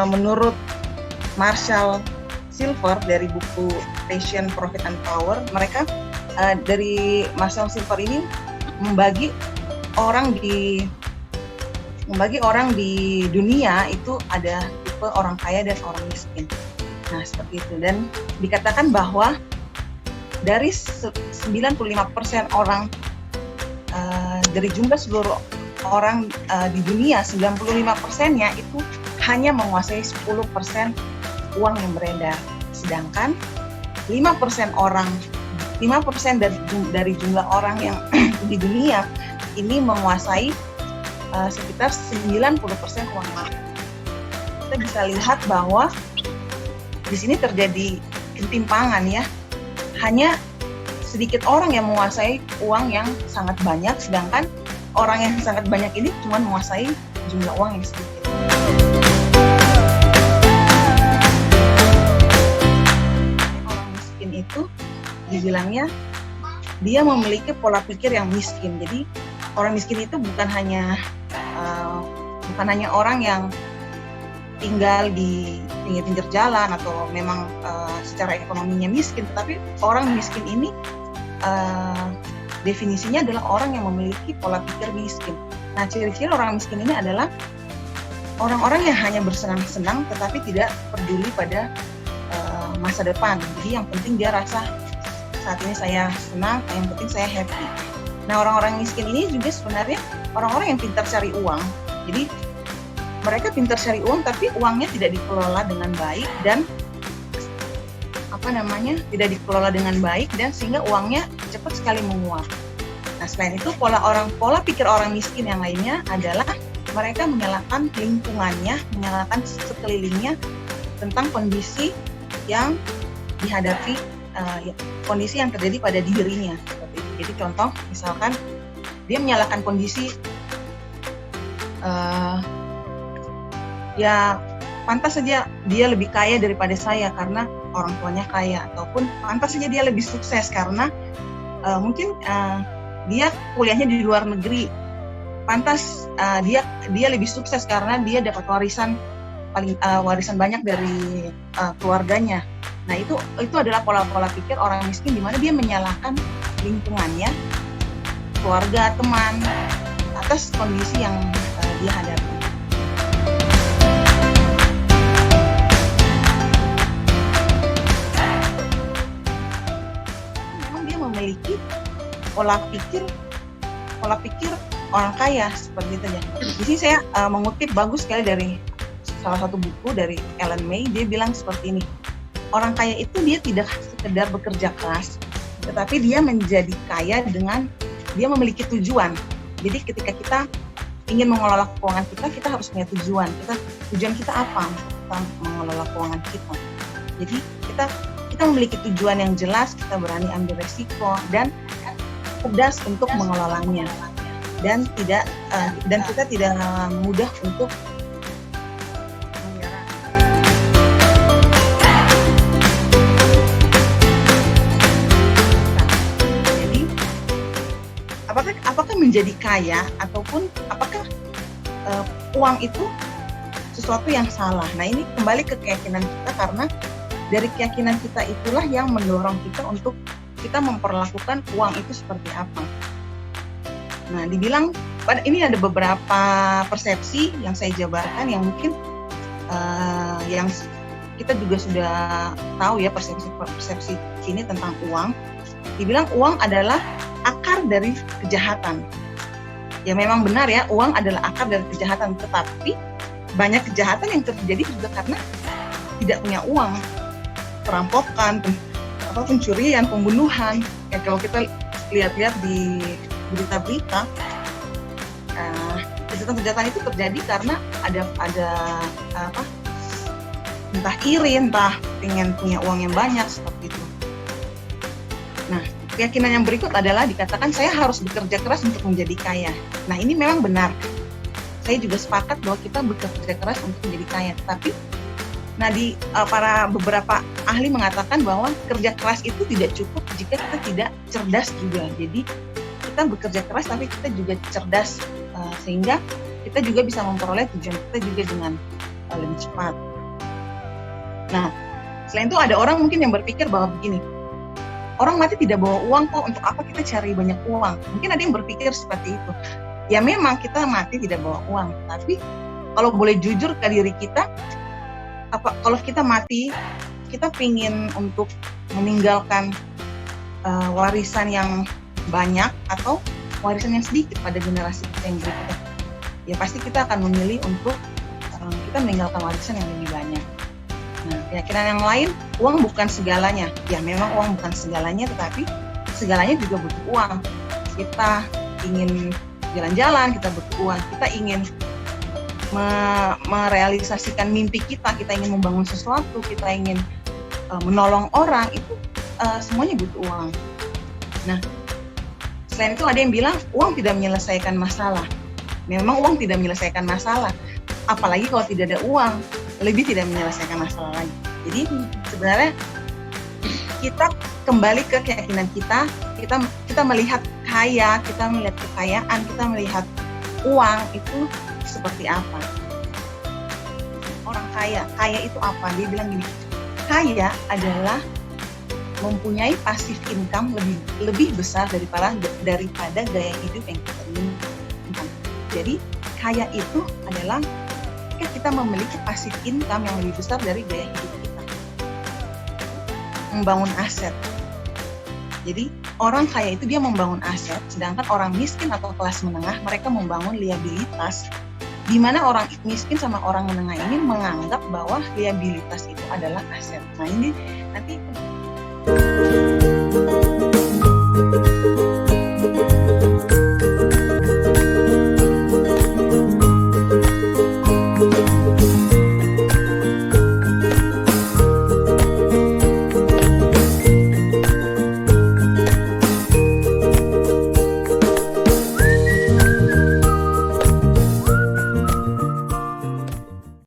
menurut Marshall Silver dari buku Passion, Profit and Power, mereka dari Marshall Silver ini membagi orang di dunia itu ada tipe orang kaya dan orang miskin. Nah, seperti itu. Dan dikatakan bahwa dari 95% orang dari jumlah seluruh orang di dunia, 95%-nya itu hanya menguasai 10% uang yang beredar. Sedangkan 5% dari jumlah orang yang di dunia ini menguasai sekitar 90% uang market. Kita bisa lihat bahwa di sini terjadi ketimpangan ya. Hanya sedikit orang yang menguasai uang yang sangat banyak, sedangkan orang yang sangat banyak ini cuma menguasai jumlah uang yang sedikit. Orang miskin itu dibilangnya dia memiliki pola pikir yang miskin. Jadi orang miskin itu bukan hanya orang yang tinggal di pinggir-pinggir jalan atau memang secara ekonominya miskin, tetapi orang miskin ini definisinya adalah orang yang memiliki pola pikir miskin. Nah, ciri-ciri orang miskin ini adalah orang-orang yang hanya bersenang-senang tetapi tidak peduli pada masa depan. Jadi yang penting dia rasa saat ini saya senang, yang penting saya happy. Nah, orang-orang miskin ini juga sebenarnya orang-orang yang pintar cari uang. Jadi mereka pintar cari uang tapi uangnya tidak dikelola dengan baik dan tidak dikelola dengan baik dan sehingga uangnya cepat sekali menguap. Nah, selain itu pola pikir orang miskin yang lainnya adalah mereka menyalahkan lingkungannya, menyalahkan sekelilingnya tentang kondisi yang dihadapi, kondisi yang terjadi pada dirinya. Jadi contoh misalkan dia menyalahkan kondisi ya pantas saja dia lebih kaya daripada saya karena orang tuanya kaya, ataupun pantas saja dia lebih sukses karena mungkin dia kuliahnya di luar negeri, pantas dia lebih sukses karena dia dapat warisan banyak dari keluarganya. Nah, itu adalah pola pikir orang miskin di mana dia menyalahkan lingkungannya, keluarga, teman atas kondisi yang dia hadapi. Memiliki pola pikir orang kaya seperti itu ya. Di sini saya mengutip bagus sekali dari salah satu buku dari Ellen May. Dia bilang seperti ini, orang kaya itu dia tidak sekedar bekerja keras, tetapi dia menjadi kaya dengan dia memiliki tujuan. Jadi ketika kita ingin mengelola keuangan kita harus punya tujuan. Tujuan kita apa? Kita mengelola keuangan kita. Jadi kita memiliki tujuan yang jelas, kita berani ambil resiko dan cerdas untuk mengelolanya, dan kita tidak mudah untuk menyerah. Jadi apakah menjadi kaya ataupun apakah uang itu sesuatu yang salah? Nah, ini kembali ke keyakinan kita, karena dari keyakinan kita itulah yang mendorong kita untuk kita memperlakukan uang itu seperti apa. Nah, dibilang ini ada beberapa persepsi yang saya jabarkan yang mungkin yang kita juga sudah tahu ya, persepsi ini tentang uang. Dibilang uang adalah akar dari kejahatan. Ya, memang benar ya, uang adalah akar dari kejahatan, tetapi banyak kejahatan yang terjadi juga karena tidak punya uang. Perampokan, pencurian, pembunuhan. Ya, kalau kita lihat-lihat di berita-berita, kejahatan-kejahatan itu terjadi karena ada entah iri, entah ingin punya uang yang banyak seperti itu. Nah, keyakinan yang berikut adalah dikatakan saya harus bekerja keras untuk menjadi kaya. Nah, ini memang benar. Saya juga sepakat bahwa kita bekerja keras untuk menjadi kaya, tetapi para beberapa ahli mengatakan bahwa kerja keras itu tidak cukup jika kita tidak cerdas juga. Jadi kita bekerja keras tapi kita juga cerdas, sehingga kita juga bisa memperoleh tujuan kita juga dengan lebih cepat. Nah, selain itu ada orang mungkin yang berpikir bahwa begini, orang mati tidak bawa uang kok, untuk apa kita cari banyak uang? Mungkin ada yang berpikir seperti itu. Ya memang kita mati tidak bawa uang, tapi kalau boleh jujur ke diri kita, kalau kita mati, kita pingin untuk meninggalkan warisan yang banyak atau warisan yang sedikit pada generasi kita yang berikutnya. Ya pasti kita akan memilih untuk kita meninggalkan warisan yang lebih banyak. Nah, keyakinan yang lain, uang bukan segalanya. Ya memang uang bukan segalanya, tetapi segalanya juga butuh uang. Kita ingin jalan-jalan, kita butuh uang. Kita ingin merealisasikan mimpi kita ingin membangun sesuatu, kita ingin menolong orang, itu semuanya butuh uang. Nah, selain itu ada yang bilang uang tidak menyelesaikan masalah. Memang uang tidak menyelesaikan masalah, apalagi kalau tidak ada uang, lebih tidak menyelesaikan masalah lagi. Jadi sebenarnya kita kembali ke keyakinan kita melihat kita melihat kekayaan, kita melihat uang itu seperti apa. Orang kaya itu apa? Dia bilang gini, kaya adalah mempunyai passive income lebih besar daripada gaya hidup yang kita inginkan. Jadi kaya itu adalah kita memiliki passive income yang lebih besar dari gaya hidup kita. Membangun aset. Jadi orang kaya itu dia membangun aset, sedangkan orang miskin atau kelas menengah mereka membangun liabilitas, di mana orang miskin sama orang menengah ini menganggap bahwa liabilitas itu adalah aset. Nah ini nanti